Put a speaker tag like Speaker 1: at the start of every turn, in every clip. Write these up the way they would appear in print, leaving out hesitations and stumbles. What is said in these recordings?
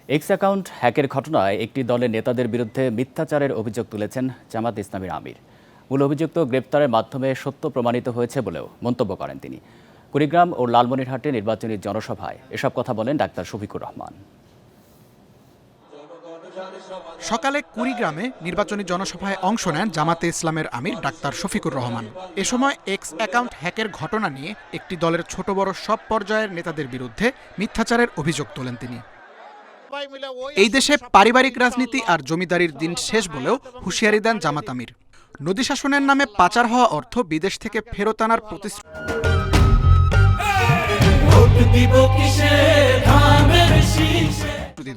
Speaker 1: X account হ্যাকের ঘটনায় একটি দলের নেতাদের বিরুদ্ধে মিথ্যাচারের অভিযোগ তুলেছেন জামাত ইসলামীর আমির। মূল অভিযুক্ত গ্রেপ্তারের মাধ্যমে সত্য প্রমাণিত হয়েছে বলেও মন্তব্য করেন তিনি। কুড়িগ্রাম ও লালমনিরহাটে নির্বাচনী জনসভায় এসব কথা বলেন ডাক্তার শফিকুর রহমান।
Speaker 2: সকালে কুড়িগ্রামে নির্বাচনী জনসভায় অংশ নেন জামাতে ইসলামের আমির ডাক্তার শফিকুর রহমান। এ সময় এক্স অ্যাকাউন্ট হ্যাকের ঘটনা নিয়ে একটি দলের ছোট বড় সব পর্যায়ের নেতাদের বিরুদ্ধে মিথ্যাচারের অভিযোগ তোলেন তিনি। এই দেশে পারিবারিক রাজনীতি আর জমিদারির দিন শেষ বলেও হুঁশিয়ারি দেন জামাত আমির। নদী শাসনের নামে পাচার হওয়া অর্থ বিদেশ থেকে ফেরত আনার প্রতিশ্রুতি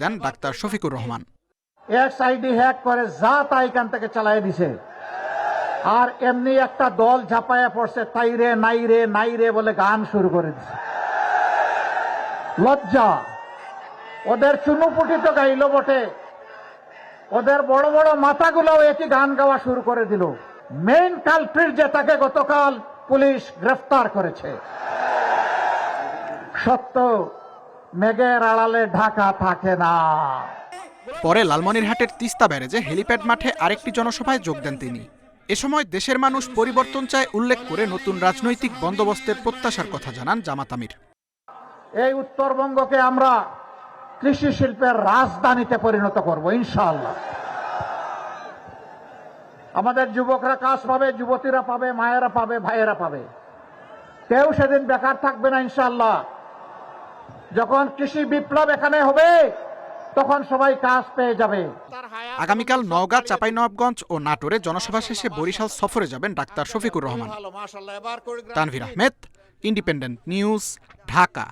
Speaker 2: দেন doctor Shafiqur Rahman.
Speaker 3: X ID hack করে যা তা এখান থেকে চালাই দিছে, আর এমনি একটা দল ঝাঁপায়া পড়ছে, তাই রে নাই রে নাই রে বলে গান শুরু করে দিছে। লজ্জা! ওদের চুনুপুটি তো গাইল বটে, ওদের বড় বড় মাথাগুলোও একই গান গাওয়া শুরু করে দিল। মেইন কালপ্রিট যে, তাকে গতকাল পুলিশ গ্রেফতার করেছে। সত্য মেঘের আড়ালে ঢাকা থাকে না।
Speaker 2: পরে লালমনিরহাটের তিস্তা ব্যারেজে হেলিপ্যাড মাঠে আরেকটি জনসভায় যোগ দেন তিনি। এ সময় দেশের মানুষ পরিবর্তন চায় উল্লেখ করে নতুন রাজনৈতিক বন্দোবস্তের প্রত্যাশার কথা জানান জামাত আমির।
Speaker 3: এই উত্তরবঙ্গকে আমরা কৃষি শিল্পের রাজধানীতে পরিণত করব ইনশাআল্লাহ। আমাদের যুবকরা কাজ পাবে, যুবতীরা পাবে, মায়েরা পাবে, ভাইয়েরা পাবে। কেউ সেদিন বেকার থাকবে না ইনশাআল্লাহ। যখন কৃষি বিপ্লব এখানে হবে, তখন সবাই কাজ পেয়ে যাবে।
Speaker 2: আগামীকাল নওগাঁ, চাঁপাইনবাবগঞ্জ ও নাটোরে জনসভা শেষে বরিশাল সফরে যাবেন doctor Shafiqur Rahman. Tanvir Ahmed, independent news, Dhaka.